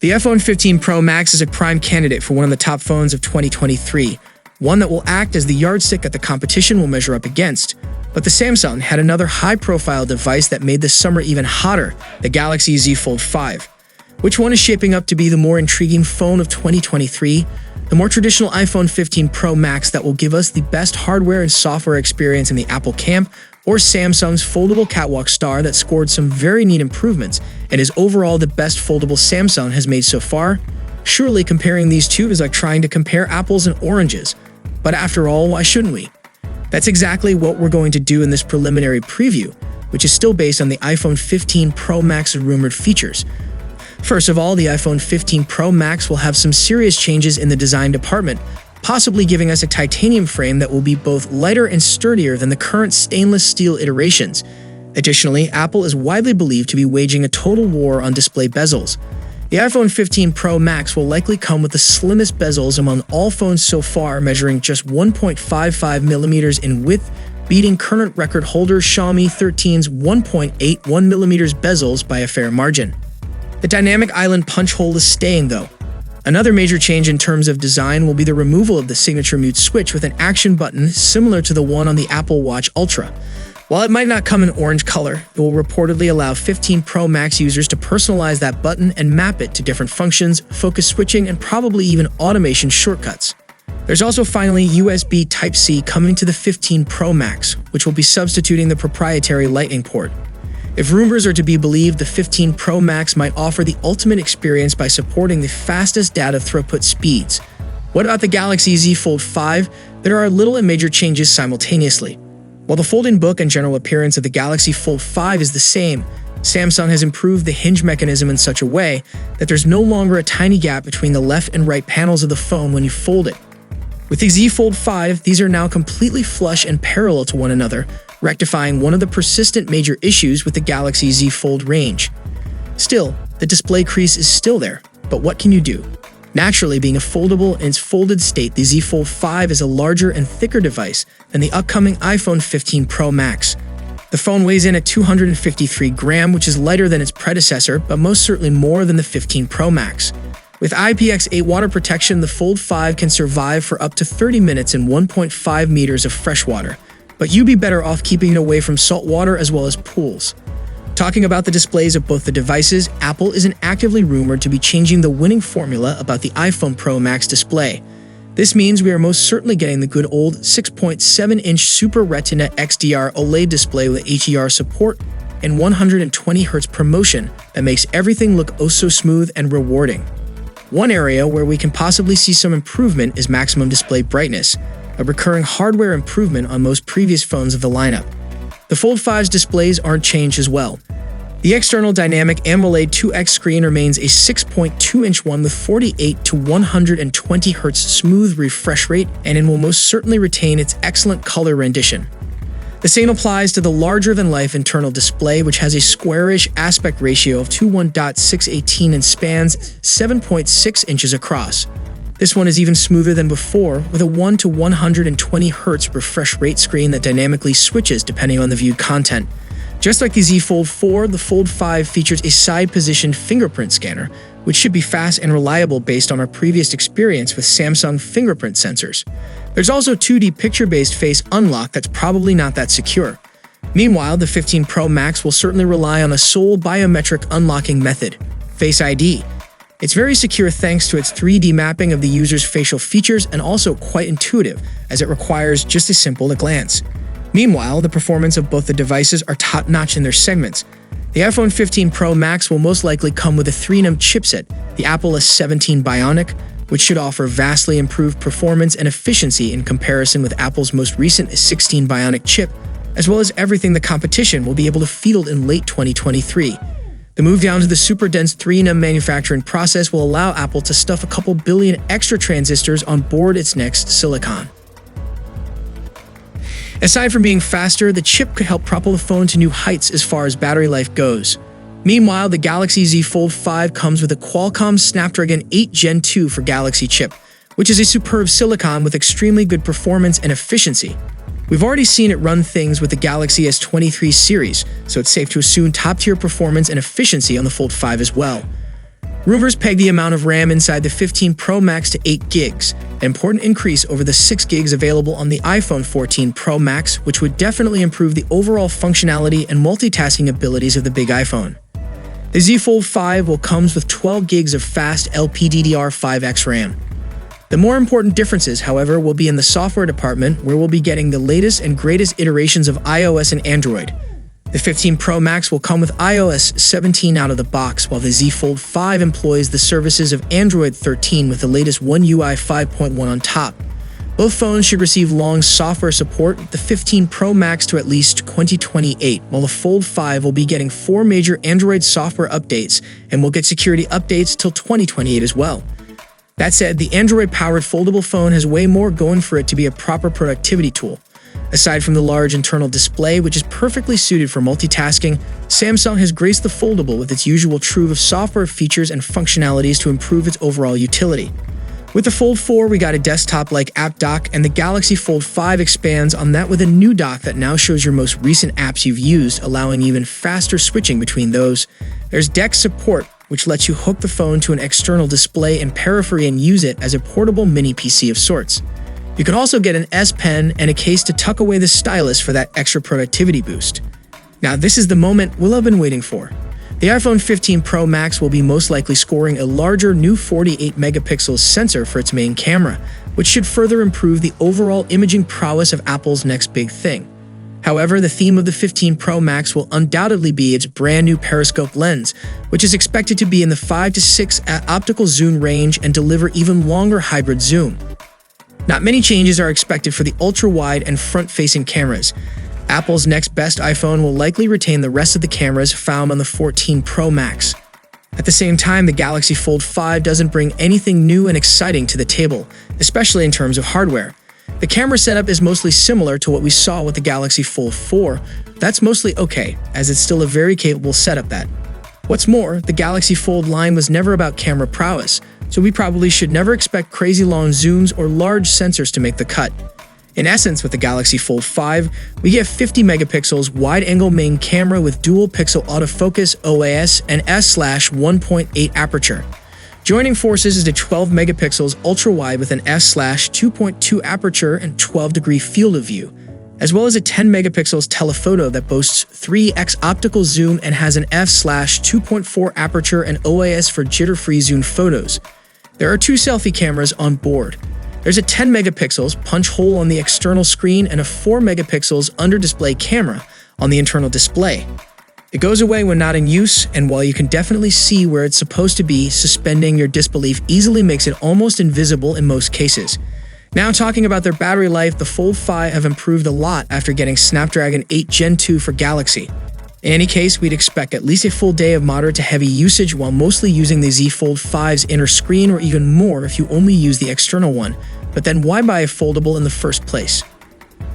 The iPhone 15 Pro Max is a prime candidate for one of the top phones of 2023, one that will act as the yardstick that the competition will measure up against. But the Samsung had another high-profile device that made this summer even hotter, the Galaxy Z Fold 5. Which one is shaping up to be the more intriguing phone of 2023? The more traditional iPhone 15 Pro Max that will give us the best hardware and software experience in the Apple camp, or Samsung's foldable catwalk star that scored some very neat improvements and is overall the best foldable Samsung has made so far? Surely comparing these two is like trying to compare apples and oranges. But after all, why shouldn't we? That's exactly what we're going to do in this preliminary preview, which is still based on the iPhone 15 Pro Max's rumored features. First of all, the iPhone 15 Pro Max will have some serious changes in the design department, possibly giving us a titanium frame that will be both lighter and sturdier than the current stainless steel iterations. Additionally, Apple is widely believed to be waging a total war on display bezels. The iPhone 15 Pro Max will likely come with the slimmest bezels among all phones so far, measuring just 1.55mm in width, beating current record holder Xiaomi 13's 1.81mm bezels by a fair margin. The dynamic island punch hole is staying, though. Another major change in terms of design will be the removal of the signature mute switch with an action button similar to the one on the Apple Watch Ultra. While it might not come in orange color, it will reportedly allow 15 Pro Max users to personalize that button and map it to different functions, focus switching, and probably even automation shortcuts. There's also finally USB Type-C coming to the 15 Pro Max, which will be substituting the proprietary Lightning port. If rumors are to be believed, the 15 Pro Max might offer the ultimate experience by supporting the fastest data throughput speeds. What about the Galaxy Z Fold 5? There are little and major changes simultaneously. While the fold-in book and general appearance of the Galaxy Fold 5 is the same, Samsung has improved the hinge mechanism in such a way that there's no longer a tiny gap between the left and right panels of the phone when you fold it. With the Z Fold 5, these are now completely flush and parallel to one another, rectifying one of the persistent major issues with the Galaxy Z Fold range. Still, the display crease is still there, but what can you do? Naturally, being a foldable in its folded state, the Z Fold 5 is a larger and thicker device than the upcoming iPhone 15 Pro Max. The phone weighs in at 253 grams, which is lighter than its predecessor, but most certainly more than the 15 Pro Max. With IPX8 water protection, the Fold 5 can survive for up to 30 minutes in 1.5 meters of fresh water. But you'd be better off keeping it away from salt water as well as pools. Talking about the displays of both the devices, Apple isn't actively rumored to be changing the winning formula about the iPhone Pro Max display. This means we are most certainly getting the good old 6.7-inch Super Retina XDR OLED display with HDR support and 120Hz ProMotion that makes everything look oh so smooth and rewarding. One area where we can possibly see some improvement is maximum display brightness, a recurring hardware improvement on most previous phones of the lineup. The Fold 5's displays aren't changed as well. The external dynamic AMOLED 2X screen remains a 6.2-inch one with 48 to 120 Hz smooth refresh rate, and it will most certainly retain its excellent color rendition. The same applies to the larger-than-life internal display, which has a squarish aspect ratio of to 1.618 and spans 7.6 inches across. This one is even smoother than before, with a 1 to 120 Hz refresh rate screen that dynamically switches depending on the viewed content. Just like the Z Fold 4, the Fold 5 features a side-positioned fingerprint scanner, which should be fast and reliable based on our previous experience with Samsung fingerprint sensors. There's also 2D picture-based face unlock that's probably not that secure. Meanwhile, the 15 Pro Max will certainly rely on a sole biometric unlocking method, Face ID. It's very secure thanks to its 3D mapping of the user's facial features and also quite intuitive, as it requires just as simple a glance. Meanwhile, the performance of both the devices are top-notch in their segments. The iPhone 15 Pro Max will most likely come with a 3nm chipset, the Apple S17 Bionic, which should offer vastly improved performance and efficiency in comparison with Apple's most recent S16 Bionic chip, as well as everything the competition will be able to field in late 2023. The move down to the super dense 3nm manufacturing process will allow Apple to stuff a couple billion extra transistors on board its next silicon. Aside from being faster, the chip could help propel the phone to new heights as far as battery life goes. Meanwhile, the Galaxy Z Fold 5 comes with a Qualcomm Snapdragon 8 Gen 2 for Galaxy chip, which is a superb silicon with extremely good performance and efficiency. We've already seen it run things with the Galaxy S23 series, so it's safe to assume top-tier performance and efficiency on the Fold 5 as well. Rumors peg the amount of RAM inside the 15 Pro Max to 8 gigs, an important increase over the 6 gigs available on the iPhone 14 Pro Max, which would definitely improve the overall functionality and multitasking abilities of the big iPhone. The Z Fold 5 will come with 12 gigs of fast LPDDR5X RAM. The more important differences, however, will be in the software department, where we'll be getting the latest and greatest iterations of iOS and Android. The 15 Pro Max will come with iOS 17 out of the box, while the Z Fold 5 employs the services of Android 13 with the latest One UI 5.1 on top. Both phones should receive long software support, the 15 Pro Max to at least 2028, while the Fold 5 will be getting 4 major Android software updates and will get security updates till 2028 as well. That said, the Android-powered foldable phone has way more going for it to be a proper productivity tool. Aside from the large internal display, which is perfectly suited for multitasking, Samsung has graced the foldable with its usual trove of software features and functionalities to improve its overall utility. With the Fold 4, we got a desktop-like app dock, and the Galaxy Fold 5 expands on that with a new dock that now shows your most recent apps you've used, allowing even faster switching between those. There's DeX support, which lets you hook the phone to an external display and periphery and use it as a portable mini PC of sorts. You can also get an S Pen and a case to tuck away the stylus for that extra productivity boost. Now, this is the moment we'll have been waiting for. The iPhone 15 Pro Max will be most likely scoring a larger new 48 megapixel sensor for its main camera, which should further improve the overall imaging prowess of Apple's next big thing. However, the theme of the 15 Pro Max will undoubtedly be its brand new periscope lens, which is expected to be in the 5 to 6 optical zoom range and deliver even longer hybrid zoom. Not many changes are expected for the ultra-wide and front-facing cameras. Apple's next best iPhone will likely retain the rest of the cameras found on the 14 Pro Max. At the same time, the Galaxy Fold 5 doesn't bring anything new and exciting to the table, especially in terms of hardware. The camera setup is mostly similar to what we saw with the Galaxy Fold 4. That's mostly okay, as it's still a very capable setup that. What's more, the Galaxy Fold line was never about camera prowess, so we probably should never expect crazy long zooms or large sensors to make the cut. In essence, with the Galaxy Fold 5, we get 50 megapixels wide-angle main camera with dual-pixel autofocus, OIS, and f/1.8 aperture. Joining forces is the 12 megapixels ultra-wide with an f/2.2 aperture and 12-degree field of view, as well as a 10 megapixels telephoto that boasts 3x optical zoom and has an f/2.4 aperture and OIS for jitter-free zoom photos. There are 2 selfie cameras on board. There's a 10 megapixels punch hole on the external screen and a 4 megapixels under-display camera on the internal display. It goes away when not in use, and while you can definitely see where it's supposed to be, suspending your disbelief easily makes it almost invisible in most cases. Now, talking about their battery life, the Fold 5 have improved a lot after getting Snapdragon 8 Gen 2 for Galaxy. In any case, we'd expect at least a full day of moderate to heavy usage while mostly using the Z Fold 5's inner screen, or even more if you only use the external one. But then why buy a foldable in the first place?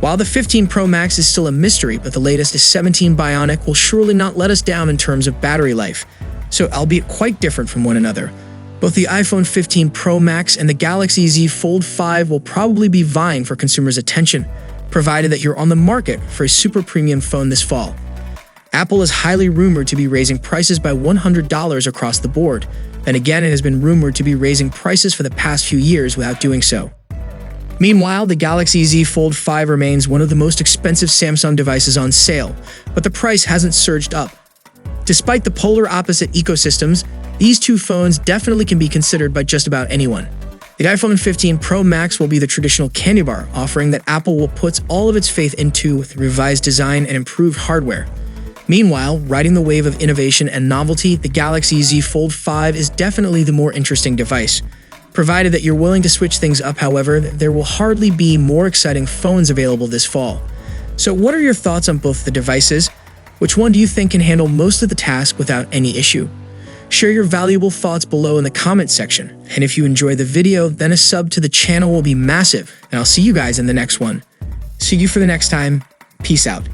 While the 15 Pro Max is still a mystery, but the latest is 17 Bionic will surely not let us down in terms of battery life, so albeit quite different from one another. Both the iPhone 15 Pro Max and the Galaxy Z Fold 5 will probably be vying for consumers' attention, provided that you're on the market for a super premium phone this fall. Apple is highly rumored to be raising prices by $100 across the board. Then again, it has been rumored to be raising prices for the past few years without doing so. Meanwhile, the Galaxy Z Fold 5 remains one of the most expensive Samsung devices on sale, but the price hasn't surged up. Despite the polar opposite ecosystems, these two phones definitely can be considered by just about anyone. The iPhone 15 Pro Max will be the traditional candybar offering that Apple will put all of its faith into with revised design and improved hardware. Meanwhile, riding the wave of innovation and novelty, the Galaxy Z Fold 5 is definitely the more interesting device. Provided that you're willing to switch things up, however, there will hardly be more exciting phones available this fall. So what are your thoughts on both the devices? Which one do you think can handle most of the task without any issue? Share your valuable thoughts below in the comment section. And if you enjoyed the video, then a sub to the channel will be massive. And I'll see you guys in the next one. See you for the next time. Peace out.